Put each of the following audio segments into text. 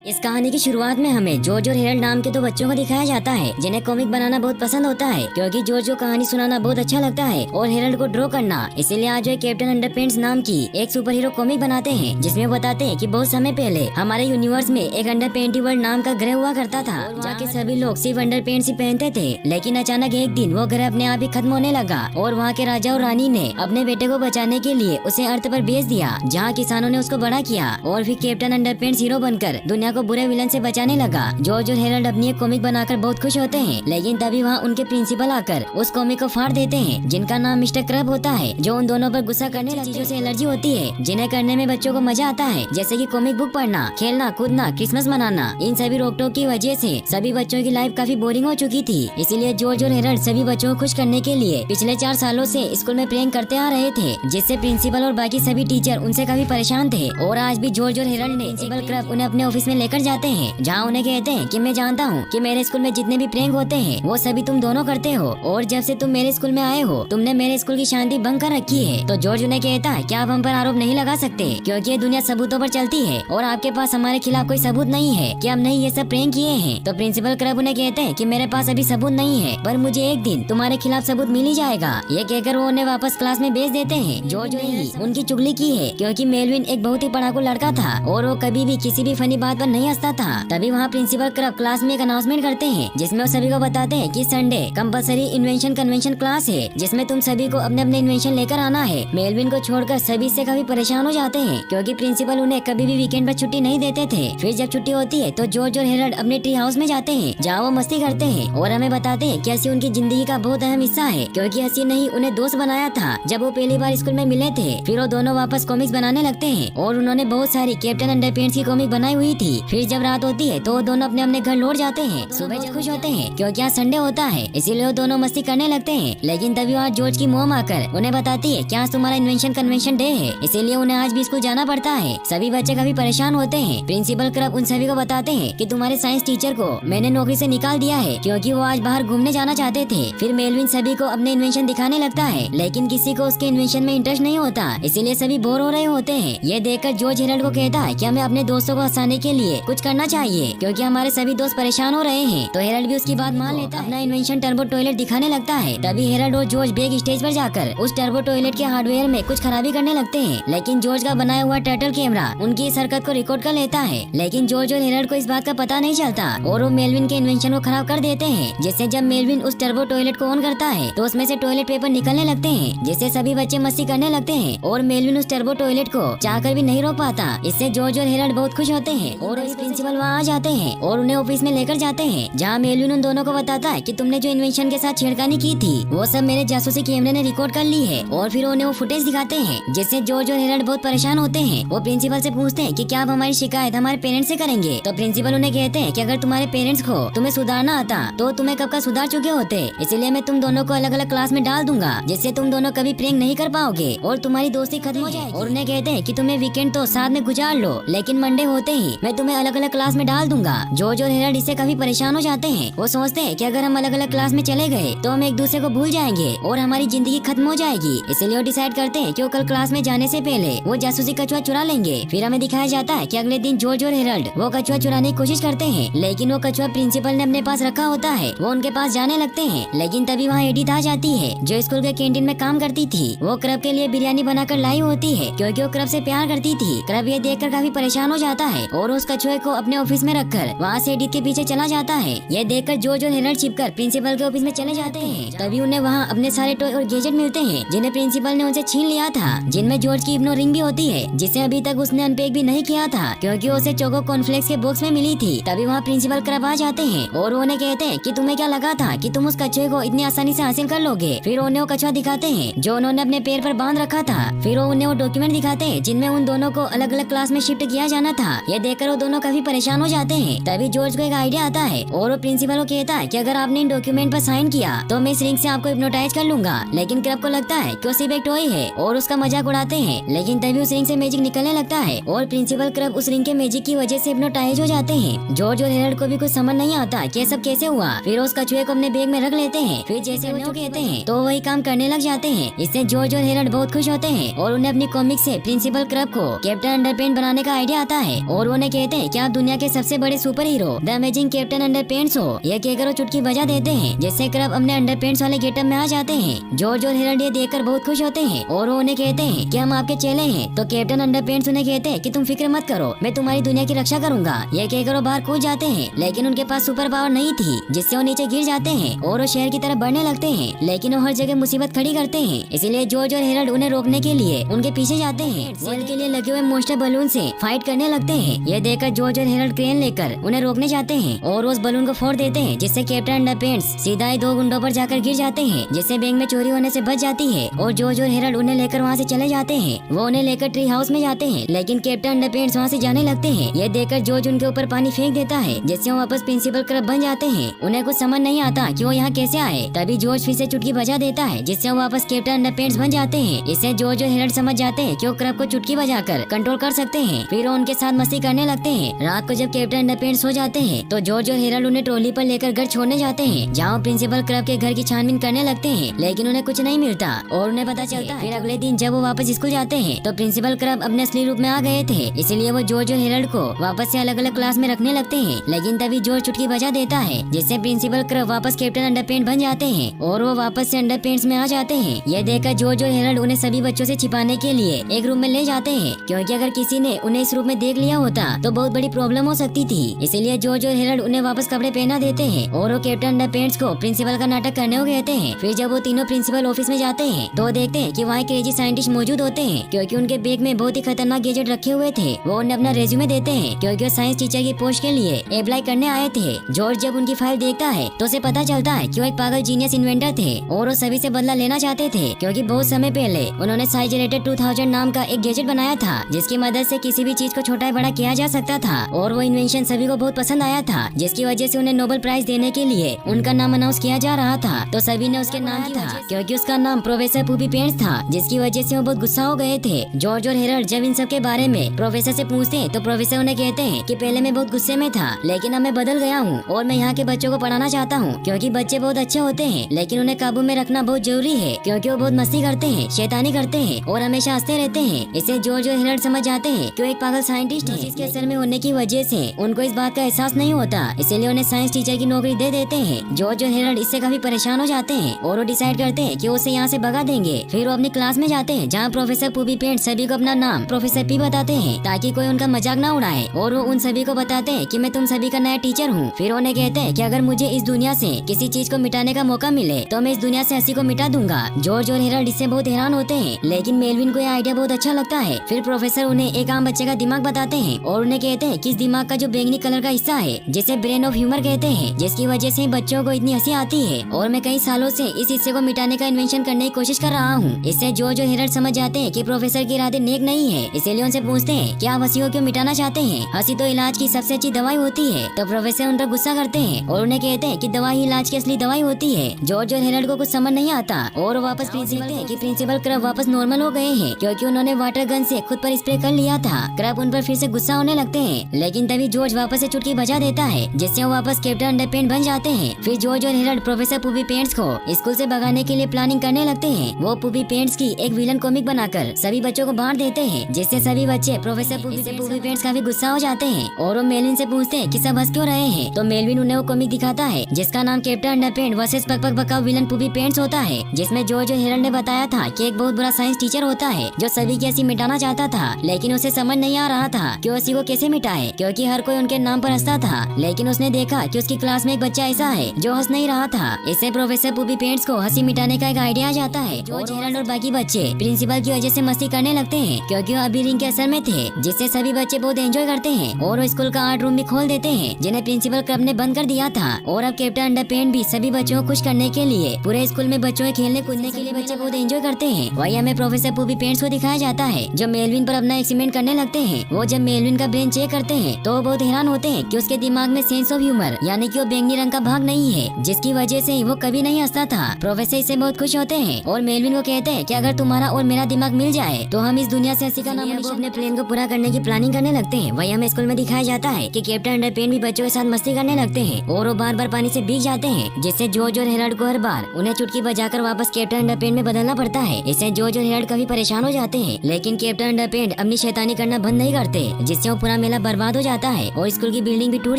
इस कहानी की शुरुआत में हमें जॉर्ज और हेरल्ड नाम के दो बच्चों को दिखाया जाता है जिन्हें कॉमिक बनाना बहुत पसंद होता है क्योंकि जॉर्ज को कहानी सुनाना बहुत अच्छा लगता है और हेरल्ड को ड्रॉ करना। इसीलिए आज वे कैप्टन अंडरपेंट्स नाम की एक सुपर हीरो कॉमिक बनाते हैं जिसमें बताते हैं कि बहुत समय पहले हमारे यूनिवर्स में एक अंडरपेंटी वर्ल्ड नाम का ग्रह हुआ करता था जहाँ के सभी लोग सिर्फ अंडरपेंट्स ही पहनते थे। लेकिन अचानक एक दिन वो ग्रह अपने आप ही खत्म होने लगा और वहाँ के राजा और रानी ने अपने बेटे को बचाने के लिए उसे अर्थ पर भेज दिया जहाँ किसानों ने उसको बड़ा किया और फिर कैप्टन अंडरपेंट्स हीरो बनकर दुनिया को बुरे विलन से बचाने लगा। जॉर्ज और हेरल्ड अपनी एक कॉमिक बनाकर बहुत खुश होते हैं लेकिन तभी वहाँ उनके प्रिंसिपल आकर उस कॉमिक को फाड़ देते हैं जिनका नाम मिस्टर क्रब होता है जो उन दोनों पर गुस्सा करने वाली चीजों से एलर्जी होती है जिन्हें करने में बच्चों को मजा आता है जैसे कि कॉमिक बुक पढ़ना, खेलना, कूदना, क्रिसमस मनाना। इन सभी रोक टोक की वजह से सभी बच्चों की लाइफ काफी बोरिंग हो चुकी थी। इसीलिए जॉर्ज और हेरल्ड सभी बच्चों को खुश करने के लिए पिछले 4 सालों से स्कूल में प्रैंक करते आ रहे थे जिससे प्रिंसिपल और बाकी सभी टीचर उनसे काफी परेशान थे। और आज भी जॉर्ज और हेरल्ड ने प्रिंसिपल क्रब उन्हें अपने ऑफिस में लेकर जाते हैं जहाँ उन्हें कहते हैं कि मैं जानता हूँ कि मेरे स्कूल में जितने भी प्रैंक होते हैं वो सभी तुम दोनों करते हो और जब से तुम मेरे स्कूल में आए हो तुमने मेरे स्कूल की शांति भंग कर रखी है। तो जॉर्ज उन्हें कहता है कि आप हम पर आरोप नहीं लगा सकते क्योंकि ये दुनिया सबूतों पर चलती है और आपके पास हमारे खिलाफ कोई सबूत नहीं है कि हमने ये सब प्रैंक किए हैं। तो प्रिंसिपल क्रब उन्हें कहते हैं कि मेरे पास अभी सबूत नहीं है पर मुझे एक दिन तुम्हारे खिलाफ सबूत मिल ही जाएगा। ये कहकर वो उन्हें वापस क्लास में भेज देते हैं। जॉर्ज ने ही उनकी चुगली की है क्योंकि मेलविन एक बहुत ही पढ़ाकू लड़का था और वो कभी भी किसी भी फनी बात पर नहीं हंसता था। तभी वहाँ प्रिंसिपल क्रब क्लास में एक अनाउंसमेंट करते हैं जिसमें वो सभी को बताते हैं कि Sunday compulsory invention convention class है जिसमें तुम सभी को अपने अपने इन्वेंशन लेकर आना है। मेलविन को छोड़कर सभी से काफी परेशान हो जाते हैं क्योंकि प्रिंसिपल उन्हें कभी भी वीकेंड पर छुट्टी नहीं देते थे। फिर जब छुट्टी होती है तो जॉर्ज और हेरल्ड अपने ट्री हाउस में जाते हैं जहाँ वो मस्ती करते हैं और हमें बताते हैं कि हसी उनकी जिंदगी का बहुत अहम हिस्सा है क्योंकि हसी ने ही उन्हें दोस्त बनाया था जब वो पहली बार स्कूल में मिले थे। फिर वो दोनों वापस कॉमिक्स बनाने लगते हैं और उन्होंने बहुत सारी कैप्टन अंडरपेंट्स की कॉमिक बनाई हुई थी। फिर जब रात होती है तो वो दोनों अपने अपने घर लौट जाते हैं। सुबह जब खुश होते हैं क्योंकि आज संडे होता है इसीलिए वो दोनों मस्ती करने लगते हैं। लेकिन तभी वहाँ जॉर्ज की मॉम आकर उन्हें बताती है कि आज तुम्हारा इन्वेंशन कन्वेंशन डे है इसीलिए उन्हें आज भी स्कूल जाना पड़ता है। सभी बच्चे काफी परेशान होते हैं। प्रिंसिपल क्रब उन सभी को बताते हैं कि तुम्हारे साइंस टीचर को मैंने नौकरी से निकाल दिया है क्योंकि वो आज बाहर घूमने जाना चाहते थे। फिर मेलविन सभी को अपने इन्वेंशन दिखाने लगता है लेकिन किसी को उसके इन्वेंशन में इंटरेस्ट नहीं होता इसीलिए सभी बोर हो रहे होते हैं। ये देखकर जॉर्ज हेरल्ड को कहता है कि हमें अपने दोस्तों को हंसाने के लिए कुछ करना चाहिए क्योंकि हमारे सभी दोस्त परेशान हो रहे हैं। तो हेरल्ड भी उसकी बात मान लेता है, अपना इन्वेंशन टर्बो टॉयलेट दिखाने लगता है। तभी हेरल्ड और जॉर्ज बैक स्टेज पर जाकर उस टर्बो टॉयलेट के हार्डवेयर में कुछ खराबी करने लगते हैं लेकिन जॉर्ज का बनाया हुआ टर्टल कैमरा उनकी इस हरकत को रिकॉर्ड कर लेता है। लेकिन जॉर्ज और हेरल्ड को इस बात का पता नहीं चलता और वो मेलविन के इन्वेंशन को खराब कर देते हैं जिससे जब मेलविन उस टर्बो टॉयलेट को ऑन करता है तो उसमें से टॉयलेट पेपर निकलने लगते हैं जिससे सभी बच्चे मस्ती करने लगते हैं और मेलविन उस टर्बो टॉयलेट को चाहकर भी नहीं रोक पाता। इससे जॉर्ज और हेरल्ड बहुत खुश होते हैं और इस प्रिंसिपल वहाँ आ जाते हैं और उन्हें ऑफिस में लेकर जाते हैं जहाँ मेलविन उन दोनों को बताता है कि तुमने जो इन्वेंशन के साथ छेड़खानी की थी वो सब मेरे जासूसी कैमरे ने रिकॉर्ड कर ली है। और फिर उन्हें वो फुटेज दिखाते हैं जिससे जॉर्ज और हेरल्ड बहुत परेशान होते हैं। वो प्रिंसिपल से पूछते हैं कि क्या आप हमारी शिकायत हमारे पेरेंट्स से करेंगे। तो प्रिंसिपल उन्हें कहते हैं कि अगर तुम्हारे पेरेंट्स को तुम्हें सुधारना आता तो तुम्हें कब का सुधार चुके होते, इसलिए मैं तुम दोनों को अलग अलग क्लास में डाल दूंगा जिससे तुम दोनों कभी प्रैंक नहीं कर पाओगे और तुम्हारी दोस्ती खत्म हो जाएगी। और उन्हें कहते हैं कि तुम्हें वीकेंड तो साथ में गुजार लो लेकिन मंडे होते ही मैं तुम्हें अलग अलग क्लास में डाल दूंगा। जॉर्ज और हेरल्ड इससे काफी परेशान हो जाते हैं। वो सोचते हैं कि अगर हम अलग अलग क्लास में चले गए तो हम एक दूसरे को भूल जाएंगे और हमारी जिंदगी खत्म हो जाएगी। इसलिए वो डिसाइड करते हैं कि वो कल क्लास में जाने से पहले वो जासूसी कछुआ चुरा लेंगे। फिर हमें दिखाया जाता है कि अगले दिन जॉर्ज और हेरल्ड वो कछुआ चुराने की कोशिश करते हैं लेकिन वो कछुआ प्रिंसिपल ने अपने पास रखा होता है। वो उनके पास जाने लगते हैं लेकिन तभी वहाँ एडिथ आ जाती है जो स्कूल के कैंटीन में काम करती थी। वो क्रब के लिए बिरयानी बनाकर लाई होती है क्योंकि वो क्रब से प्यार करती थी। क्रब ये देखकर काफी परेशान हो जाता है और उस कछुए को अपने ऑफिस में रखकर वहाँ से एडिथ के पीछे चला जाता है। ये देखकर जॉर्ज और हेरल्ड छिपकर प्रिंसिपल के ऑफिस में चले जाते हैं। तभी उन्हें वहाँ अपने सारे टॉय और गैजेट मिलते हैं जिन्हें प्रिंसिपल ने उनसे छीन लिया था, जिनमें जॉर्ज की इग्नो रिंग भी होती है जिसे अभी तक उसने अनपैक भी नहीं किया था क्योंकि उसे चोको कॉर्नफ्लेक्स के बॉक्स में मिली थी। तभी वहाँ प्रिंसिपल क्रब आ जाते हैं और उन्हें कहते हैं कि तुम्हें क्या लगा था कि तुम उस कछुए को इतनी आसानी से हासिल कर लोगे। फिर उन्हें वो कछुआ दिखाते हैं जो उन्होंने अपने पैर पर बांध रखा था। फिर उन्हें वो डॉक्यूमेंट दिखाते हैं जिनमें उन दोनों को अलग अलग क्लास में शिफ्ट किया जाना था। ये देखकर वो दोनों काफी परेशान हो जाते हैं। तभी जॉर्ज को एक आइडिया आता है और वो प्रिंसिपल को कहता है कि अगर आपने इन डॉक्यूमेंट पर साइन किया तो मैं इस रिंग से आपको हिप्नोटाइज कर लूंगा। लेकिन क्रब को लगता है कि वो सिर्फ एक टॉय है और उसका मजाक उड़ाते हैं। लेकिन तभी उस रिंग से मैजिक निकलने लगता है और प्रिंसिपल क्रब उस रिंग के मैजिक की वजह से हिप्नोटाइज हो जाते हैं। जॉर्ज और हेरल्ड को भी कुछ समझ नहीं आता कि ये सब कैसे हुआ। फिर उस कछुए को अपने बैग में रख लेते हैं। फिर जैसे वो कहते हैं तो वही काम करने लग जाते हैं। इससे जॉर्ज और हेरल्ड बहुत खुश होते हैं और उन्हें अपनी कॉमिक से प्रिंसिपल क्रब को कैप्टन अंडरपेंट बनाने का आइडिया आता है और उन्हें कहते कहते हैं कि आप दुनिया के सबसे बड़े superhero the amazing captain underpants हो। यह कहकर वो चुटकी बजा देते हैं, जिससे क्रब अपने अंडरपेंट्स वाले गेटअप में आ जाते हैं। जॉर्ज और हेरल्ड ये देखकर बहुत खुश होते हैं और वो उन्हें कहते हैं कि हम आपके चेले हैं। तो कैप्टन अंडरपेंट्स उन्हें कहते हैं कि तुम फिक्र मत करो, मैं तुम्हारी दुनिया की रक्षा करूंगा। यह कहकर वो बाहर कूद जाते हैं, लेकिन उनके पास सुपर पावर नहीं थी, जिससे वो नीचे गिर जाते हैं और वो शहर की तरफ बढ़ने लगते हैं। लेकिन वो हर जगह मुसीबत खड़ी करते हैं, इसीलिए जॉर्ज और हेरल्ड उन्हें रोकने के लिए उनके पीछे जाते हैं। सेल के लिए लगे हुए मोस्टर बलून से फाइट करने लगते हैं। यह देखकर जॉर्ज और हेरल्ड क्रेन लेकर उन्हें रोकने जाते हैं और उस बलून को फोड़ देते हैं, जिससे कैप्टन अंडरपेंट्स सीधा ही दो गुंडों पर जाकर गिर जाते हैं, जिससे बैंक में चोरी होने से बच जाती है। और जॉर्ज और हेरल्ड उन्हें लेकर वहाँ से चले जाते हैं। वो उन्हें लेकर ट्री हाउस में जाते हैं, लेकिन कैप्टन अंडरपेंट्स वहाँ से जाने लगते हैं। यह देखकर जॉर्ज उनके ऊपर पानी फेंक देता है, जिससे वो वापस प्रिंसिपल क्रब बन जाते हैं। उन्हें कुछ समझ नहीं आता कि वो यहाँ कैसे आए। तभी जॉर्ज फिर से चुटकी बजा देता है, जिससे वो वापस कैप्टन अंडरपेंट्स बन जाते हैं। इससे जॉर्ज और हेरल्ड समझ जाते हैं कि वो क्रब को चुटकी बजाकर कंट्रोल कर सकते हैं। फिर वो उनके साथ मस्ती करने लगते हैं। रात को जब कैप्टन अंडरपेंट्स सो जाते हैं, तो जॉर्ज और हेरल्ड उन्हें ट्रॉली पर लेकर घर छोड़ने जाते हैं, जहाँ प्रिंसिपल क्रब के घर की छानबीन करने लगते हैं, लेकिन उन्हें कुछ नहीं मिलता और उन्हें पता चलता है। फिर अगले दिन जब वो वापस स्कूल जाते हैं, तो प्रिंसिपल क्रब अपने असली रूप में आ गए थे, इसलिए वो जॉर्ज और हेरल्ड को वापस से अलग अलग क्लास में रखने लगते हैं। लेकिन तभी जॉर्ज चुटकी बजा देता है, जिससे प्रिंसिपल क्रब वापस कैप्टन अंडरपेंट बन जाते हैं और वो वापस से अंडरपेंट्स में आ जाते हैं। यह देखकर जॉर्ज और हेरल्ड उन्हें सभी बच्चों से छिपाने के लिए एक रूम में ले जाते हैं, क्योंकि अगर किसी ने उन्हें इस रूप में देख लिया होता तो बहुत बड़ी प्रॉब्लम हो सकती थी। इसीलिए जॉर्ज और हेरल्ड उन्हें वापस कपड़े पहना देते हैं और वो कैप्टन अंडरपेंट्स को प्रिंसिपल का नाटक करने को कहते हैं। फिर जब वो तीनों प्रिंसिपल ऑफिस में जाते हैं, तो देखते हैं कि वहाँ क्रेजी साइंटिस्ट मौजूद होते हैं, क्योंकि उनके बैग में बहुत ही खतरनाक गैजेट रखे हुए थे। वो उन्हें अपना रेज्यूमे देते हैं, क्योंकि वो साइंस टीचर की पोस्ट के लिए अप्लाई करने आए थे। जॉर्ज जब उनकी फाइल देखता है, तो उसे पता चलता है कि वो एक पागल जीनियस इन्वेंटर थे और वो सभी से बदला लेना चाहते थे, क्योंकि बहुत समय पहले उन्होंने साइजरेटेड 2000 नाम का एक गैजेट बनाया था, जिसकी मदद से किसी भी चीज को छोटा या बड़ा किया जा सकता था। और वो इन्वेंशन सभी को बहुत पसंद आया था, जिसकी वजह से उन्हें नोबेल प्राइज देने के लिए उनका नाम अनाउंस किया जा रहा था। तो सभी ने उसके नाम की था, क्योंकि उसका नाम प्रोफेसर पूपी पेंट्स था, जिसकी वजह से वो बहुत गुस्सा हो गए थे। जॉर्ज और हेरल्ड जब इन सब के बारे में प्रोफेसर से पूछते हैं, तो प्रोफेसर उन्हें कहते हैं कि पहले मैं बहुत गुस्से में था, लेकिन अब मैं बदल गया हूँ और मैं यहाँ के बच्चों को पढ़ाना चाहता हूँ, क्योंकि बच्चे बहुत अच्छे होते हैं, लेकिन उन्हें काबू में रखना बहुत जरूरी है, क्योंकि वो बहुत मस्ती करते हैं, शैतानी करते हैं और हमेशा हंसते रहते हैं। इससे जॉर्ज और हेरल्ड समझ जाते हैं कि वो एक पागल साइंटिस्ट है, जिसके असल में होने की वजह से उनको इस बात का एहसास नहीं होता, इसीलिए उन्हें साइंस टीचर की नौकरी दे देते हैं। जॉर्ज और हेरल्ड इससे काफी परेशान हो जाते हैं और वो डिसाइड करते हैं कि वो उसे यहाँ से भगा देंगे। फिर वो अपनी क्लास में जाते हैं, जहाँ प्रोफेसर पूपी पेंट सभी को अपना नाम प्रोफेसर पी बताते हैं, ताकि कोई उनका मजाक ना उड़ाए। और वो उन सभी को बताते हैं कि मैं तुम सभी का नया टीचर हूँ। फिर उन्हें कहते हैं कि अगर मुझे इस दुनिया से किसी चीज को मिटाने का मौका मिले, तो मैं इस दुनिया से हंसी को मिटा दूंगा। जॉर्ज और हेरल्ड इससे बहुत हैरान होते हैं, लेकिन मेलविन को यह आइडिया बहुत अच्छा लगता है। फिर प्रोफेसर उन्हें एक आम बच्चे का दिमाग बताते हैं और उन्हें कहते हैं कि इस दिमाग का जो बैंगनी कलर का हिस्सा है, जिसे ब्रेन ऑफ ह्यूमर कहते हैं, जिसकी वजह से बच्चों को इतनी हंसी आती है, और मैं कई सालों से इस हिस्से को मिटाने का इन्वेंशन करने की कोशिश कर रहा हूँ। इससे जॉर्ज और हेरल्ड समझ जाते हैं कि प्रोफेसर के इरादे नेक नहीं है, इसीलिए उनसे पूछते हैं कि आप हंसी को क्यों मिटाना चाहते हैं? हंसी तो इलाज की सबसे अच्छी दवाई होती है। तो प्रोफेसर उन पर गुस्सा करते हैं और उन्हें कहते हैं कि दवाई ही इलाज की असली दवाई होती है। जॉर्ज और हेरल्ड को कुछ समझ नहीं आता और वो वापस देखते हैं कि प्रिंसिपल क्रब वापस नॉर्मल हो गए हैं, क्योंकि उन्होंने वाटर गन से खुद पर स्प्रे कर लिया था। क्रब उन पर फिर से गुस्सा होने लगते हैं, लेकिन तभी जॉर्ज वापस से चुटकी बजा देता है, जिससे वो वापस कैप्टन अंडरपेंट बन जाते हैं। फिर जॉर्ज और हेरल्ड प्रोफेसर पूपी पेंट्स को स्कूल से भगाने के लिए प्लानिंग करने लगते हैं। वो पूपी पेंट्स की एक विलन कॉमिक बनाकर सभी बच्चों को बांट देते हैं, जिससे सभी बच्चे प्रोफेसर पूपी पेंट्स काफी गुस्सा हो जाते हैं और वो मेलविन से पूछते हैं कि सब हंस क्यों रहे हैं। तो मेलविन उन्हें वो कॉमिक दिखाता है, जिसका नाम कैप्टन अंडरपेंट वर्सेस पक पक पका विलन पूपी पेंट्स होता है, जिसमें जॉर्ज और हेरल्ड ने बताया था कि एक बहुत बुरा साइंस टीचर होता है, जो सभी की हंसी मिटाना चाहता था, लेकिन उसे समझ नहीं आ रहा था कि हंसी को कैसे मिटाए, क्योंकि हर कोई उनके नाम पर हंसता था। लेकिन उसने देखा कि उसकी क्लास में एक बच्चा ऐसा है जो हंस नहीं रहा था। इससे प्रोफेसर पूपी पेंट्स को हंसी मिटाने का एक आइडिया आ जाता है। जॉर्ज, हेरल्ड और बाकी बच्चे प्रिंसिपल की वजह से मस्ती करने लगते हैं, क्योंकि वो अभी रिंग के असर में थे, जिससे सभी बच्चे बहुत एंजॉय करते हैं और वो स्कूल का आर्ट रूम भी खोल देते हैं, जिन्हें प्रिंसिपल क्रब ने बंद कर दिया था। और अब कैप्टन अंडरपेंट भी सभी बच्चों को खुश करने के लिए पूरे स्कूल में बच्चों के खेलने कूदने के लिए बच्चे बहुत एंजॉय करते हैं। वही हमें प्रोफेसर पूपी पेंट्स को दिखाया जाता है, जो मेलविन पर अपना एक्सपेरिमेंट करने लगते हैं। वो जब मेलविन का ब्रेन चेक करते हैं, तो वो बहुत हैरान होते हैं कि उसके दिमाग में सेंस ऑफ ह्यूमर यानी कि वो बैंगनी रंग का भाग नहीं है, जिसकी वजह से वो कभी नहीं हंसता था। प्रोफेसर इससे बहुत खुश होते हैं और मेलविन को कहते हैं कि अगर तुम्हारा और मेरा दिमाग मिल जाए, तो हम इस दुनिया से हंसी का नाम अपने प्लान को पूरा करने की प्लानिंग करने लगते हैं। वही हमें स्कूल में दिखाया जाता है कि कैप्टन अंडरपेंट भी बच्चों के साथ मस्ती करने लगते हैं और वो बार बार पानी से भीग जाते हैं, जिससे जॉर्ज और हेरल्ड को हर बार उन्हें चुटकी बजाकर वापस कैप्टन अंडरपेंट में बदलना पड़ता है। इससे जॉर्ज और हेरल्ड काफी परेशान हो जाते हैं, लेकिन कैप्टन अंडरपेंट अपनी शैतानी करना बंद नहीं करते, जिससे वो पूरा मेला बर्बाद हो जाता है और स्कूल की बिल्डिंग भी टूट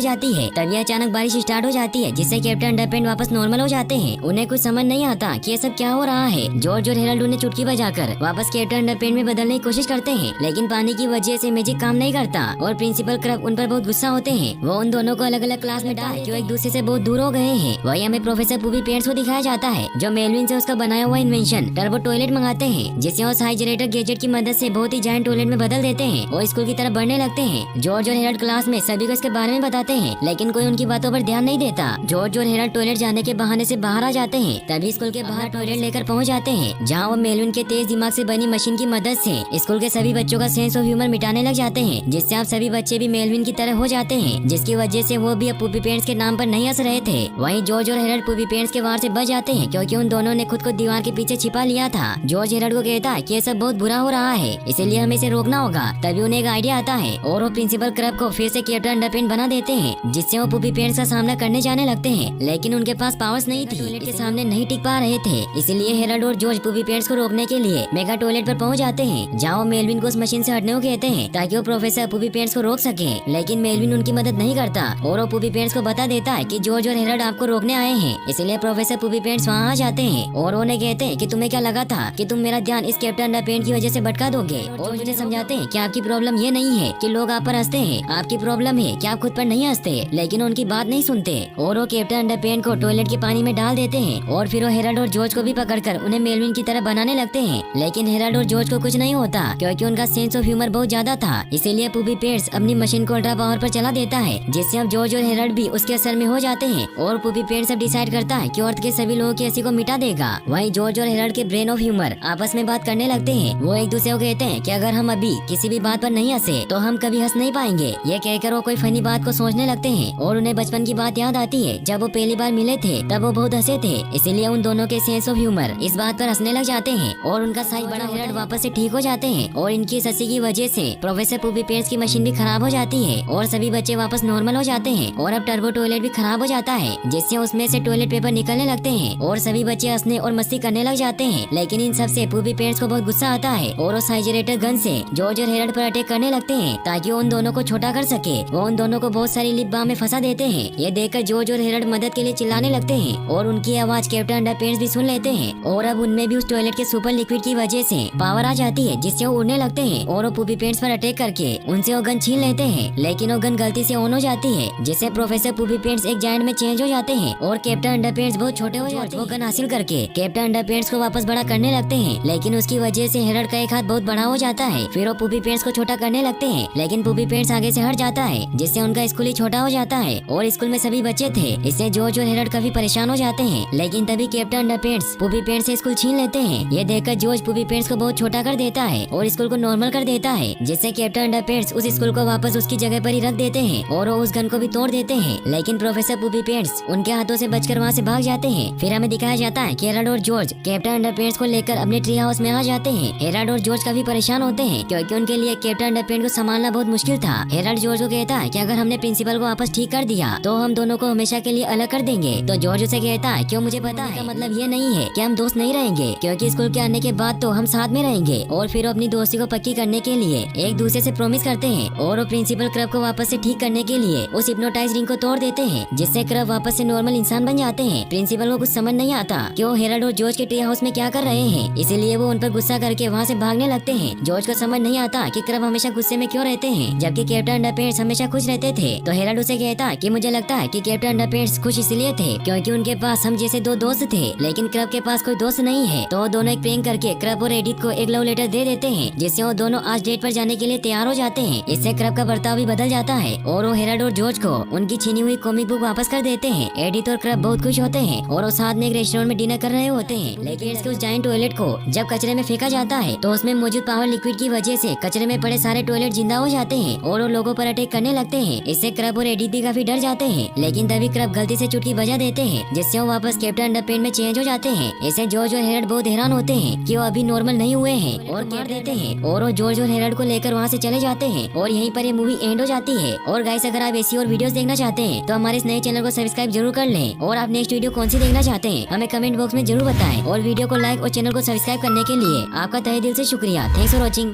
जाती है। तभी अचानक बारिश स्टार्ट हो जाती है, जिससे कैप्टन अंडरपैंट वापस नॉर्मल हो जाते हैं। उन्हें कुछ समझ नहीं आता कि ये सब क्या हो रहा है। जॉर्ज और हेरल्ड उन्हें चुटकी बजाकर वापस कैप्टन अंडरपैंट में बदलने की कोशिश करते हैं, लेकिन पानी की वजह से मैजिक काम नहीं करता और प्रिंसिपल क्रब उन पर बहुत गुस्सा होते हैं। वो उन दोनों को अलग अलग क्लास में डाल जो एक दूसरे से बहुत दूर हो गए हैं। वही हमें प्रोफेसर पूबी पेंट्स को दिखाया जाता है, जो मेलविन से उसका बनाया हुआ इन्वेंशन टर्बो टॉयलेट मंगाते हैं, जिसे वो हाइजरेटर गैजेट की मदद से बहुत ही जायंट टॉयलेट में बदल देते हैं और स्कूल की तरफ बढ़ने लगते हैं। जॉर्ज और हेरल्ड क्लास में सभी को इसके बारे में बताते हैं, लेकिन कोई उनकी बातों पर ध्यान नहीं देता। जॉर्ज और हेरल्ड टॉयलेट जाने के बहाने से बाहर आ जाते हैं। तभी स्कूल के बाहर टॉयलेट लेकर पहुंच जाते हैं, जहां वो मेलविन के तेज दिमाग से बनी मशीन की मदद से स्कूल के सभी बच्चों का सेंस ऑफ ह्यूमर मिटाने लग जाते हैं, जिससे आप सभी बच्चे भी मेलविन की तरह हो जाते हैं, जिसकी वजह से वो भी अब पूबी पेंट्स के नाम पर नहीं हंस रहे थे। वहीं जॉर्ज और हेरल्ड पूबी पेंट्स के वार से बच जाते हैं, क्योंकि उन दोनों ने खुद को दीवार के पीछे छिपा लिया था। जॉर्ज हेरल्ड को कहता है कि ये सब बहुत बुरा हो रहा है, इसीलिए हमें इसे रोकना होगा। तभी उन्हें एक आइडिया आता है और वो प्रिंसिपल क्रब को फिर से कैप्टन अंडरपेंट बना देते हैं, जिससे वो पूबी पेंट्स का सामना करने जाने लगते हैं। लेकिन उनके पास पावर्स नहीं थी, टॉयलेट के सामने नहीं टिक पा रहे थे, इसीलिए हेरल्ड और जॉर्ज पूबी पेंट्स को रोकने के लिए मेगा टॉयलेट पर पहुंच जाते हैं, जहाँ वो मेलविन को उस मशीन से हटने को कहते हैं ताकि वो प्रोफेसर पूबी पेंट्स को रोक सके। लेकिन मेलविन उनकी मदद नहीं करता और वो पूबी पेंट्स को बता देता है कि जॉर्ज और हेरल्ड आपको रोकने आए हैं। इसलिए प्रोफेसर पूबी पेंट्स वहाँ आ जाते हैं और उन्हें कहते हैं कि तुम्हें क्या लगा था कि तुम मेरा ध्यान इस कैप्टन अंडरपेंट की वजह से भटका दोगे, और मुझे समझाते हैं कि आपकी प्रॉब्लम ये नहीं है कि लोग आप पर हंसते हैं, आपकी प्रॉब्लम है कि आप खुद पर नहीं हंसते। लेकिन उनकी बात नहीं सुनते और वो कैप्टन अंडरपेंट को टॉयलेट के पानी में डाल देते हैं और फिर वो हेरल्ड और जॉर्ज को भी पकड़कर उन्हें मेलविन की तरह बनाने लगते हैं। लेकिन हेरल्ड और जॉर्ज को कुछ नहीं होता, क्योंकि उनका सेंस ऑफ ह्यूमर बहुत ज्यादा था। इसीलिए पूबी पेंट्स अपनी मशीन को अल्ट्रा पावर पर चला देता है, जिससे अब जॉर्ज और हेरल्ड भी उसके असर में हो जाते हैं और पूबी पेंट्स अब डिसाइड करता है कि अर्थ के सभी लोगों की हंसी को मिटा देगा। वहीं जॉर्ज और हेरल्ड के ब्रेन ऑफ ह्यूमर आपस में बात करने लगते हैं। वो एक दूसरे को कहते हैं कि अगर हम अभी किसी भी बात पर नहीं हंसे तो हम कभी हंस नहीं पाएंगे। ये कहकर वो कोई फनी बात को सोचने लगते हैं और उन्हें बचपन की बात याद आती है। जब वो पहली बार मिले थे तब वो बहुत हंसे थे, इसीलिए उन दोनों के सेंस ऑफ ह्यूमर इस बात पर हंसने लग जाते हैं और उनका साइज बड़ा हेरल्ड वापस से ठीक हो जाते हैं। और इनकी इस हंसी की वजह से प्रोफेसर पूबी पेंट्स की मशीन भी खराब हो जाती है और सभी बच्चे वापस नॉर्मल हो जाते हैं। और अब टर्बो टॉयलेट भी खराब हो जाता है, जिससे उसमें से टॉयलेट पेपर निकलने लगते हैं और सभी बच्चे हंसने और मस्ती करने लग जाते हैं। लेकिन इन सब से पूबी पेंट्स को बहुत गुस्सा आता है और उस हाइजरेटर गन से जॉर्ज और हेरल्ड पर अटैक करने लगते हैं ताकि वो उन दोनों को छोटा कर सके। वो उन दोनों को बहुत सारी लिप बाम में फंसा देते हैं। ये देखकर जॉर्ज और हेरल्ड मदद के लिए चिल्लाने लगते हैं और उनकी आवाज कैप्टन अंडरपेंट्स भी सुन लेते हैं। और अब उनमें भी उस टॉयलेट के सुपर लिक्विड की वजह से पावर आ जाती है, जिससे वो उड़ने लगते हैं और वो पूबी पेंट्स पर अटैक करके उनसे वो गन छीन लेते हैं। लेकिन वो गन गलती से ऑन हो जाती है, जिससे प्रोफेसर पूबी पेंट्स एक जायंट में चेंज हो जाते हैं और कैप्टन अंडरपेंट्स बहुत छोटे हो जाते हैं। वो गन हासिल करके कैप्टन अंडरपेंट्स को वापस बड़ा करने लगते हैं, लेकिन उसकी वजह से हेरल्ड का एक हाथ बहुत बड़ा हो जाता है। फिर वो पूबी पेंट्स को छोटा करने लगते हैं, लेकिन पूबी पेंट्स आगे से हट जाता है, जिससे उनका स्कूल ही छोटा हो जाता है और स्कूल में सभी बच्चे थे। इससे जॉर्ज और हेरल्ड काफी परेशान हो जाते हैं। लेकिन तभी कैप्टन अंडरपेंट्स पूबी पेंट्स से स्कूल छीन लेते हैं। ये देखकर जॉर्ज पूबी पेंट्स को बहुत छोटा कर देता है और स्कूल को नॉर्मल कर देता है, जिससे कैप्टन अंडरपेंट्स उस स्कूल को वापस उसकी जगह पर ही रख देते हैं और वो उस गन को भी तोड़ देते हैं। लेकिन प्रोफेसर पूबी पेंट्स उनके हाथों से बचकर वहाँ से भाग जाते हैं। फिर हमें दिखाया जाता है कि हेरल्ड और जॉर्ज कैप्टन अंडरपेंट्स को लेकर अपने ट्री हाउस में आ जाते हैं। हेरल्ड और जॉर्ज काफी परेशान होते हैं, क्योंकि उनके लिए कैप्टन अंडरपेंट को संभालना बहुत मुश्किल था। हेरल्ड जॉर्ज को कहता है कि अगर हमने प्रिंसिपल को वापस ठीक कर दिया तो हम दोनों को हमेशा के लिए अलग कर देंगे। तो जॉर्ज उसे कहता है क्यों, मुझे पता है, मतलब ये नहीं है कि हम दोस्त नहीं रहेंगे, क्योंकि स्कूल के आने के बाद तो हम साथ में रहेंगे। और फिर अपनी दोस्ती को पक्की करने के लिए एक दूसरे से प्रॉमिस करते हैं और वो प्रिंसिपल क्रब को वापस से ठीक करने के लिए उस हिप्नोटाइज रिंग को तोड़ देते हैं, जिससे क्रब वापस से नॉर्मल इंसान बन जाते हैं। प्रिंसिपल को कुछ समझ नहीं आता कि वो हेरल्ड और जॉर्ज के ट्री हाउस में क्या कर रहे हैं, इसीलिए वो उन पर गुस्सा करके वहाँ से भागने लगते हैं। जॉर्ज को समझ नहीं आता कि क्रब हमेशा गुस्से में क्यों रहते हैं, जबकि कैप्टन अंडरपेंट्स हमेशा खुश रहते थे। तो हेरल्ड उसे कहता कि मुझे लगता है कि कैप्टन अंडरपेंट्स खुश इसलिए थे क्योंकि उनके पास हम जैसे दो दोस्त थे, लेकिन क्रब के पास कोई दोस्त नहीं है। तो दोनों एक प्रैंक करके क्रब और एडिथ को एक लव लेटर दे देते हैं, जिससे वो दोनों आज डेट पर जाने के लिए तैयार हो जाते हैं। इससे क्रब का बर्ताव भी बदल जाता है और वो हेरल्ड और जॉर्ज को उनकी छीनी हुई कॉमिक बुक वापस कर देते हैं। एडिथ और क्रब बहुत खुश होते हैं और वो साथ में एक रेस्टोरेंट में डिनर कर रहे होते हैं। लेकिन इसके उस जायंट टॉयलेट को जब कचरे में फेंका जाता है तो उसमें मौजूद पावर लिक्विड की वजह से कचरे में पड़े सारे टॉयलेट जिंदा हो जाते हैं और वो लोगों पर अटैक करने लगते हैं। इससे क्रब और एडिथ भी काफी डर जाते हैं, लेकिन तभी क्रब गलती से चुटकी बजा देते हैं, जिससे वो वापस कैप्टन अंडरपेंट में चेंज हो जाते हैं। इससे जॉर्ज और हेरल्ड बहुत हैरान होते हैं कि वो अभी नॉर्मल नहीं हुए हैं और मार देते हैं और वो जॉर्ज और हेरल्ड को लेकर वहाँ से चले जाते हैं और यहीं पर ये मूवी एंड हो जाती है। और गाइस, अगर आप ऐसी और वीडियोस देखना चाहते हैं तो हमारे इस नए चैनल को सब्सक्राइब जरूर कर लें और आप नेक्स्ट वीडियो कौन सी देखना चाहते हैं हमें कमेंट बॉक्स में जरूर बताएं और वीडियो को लाइक और चैनल को सब्सक्राइब करने के लिए आपका तहे दिल से शुक्रिया। Thanks for watching.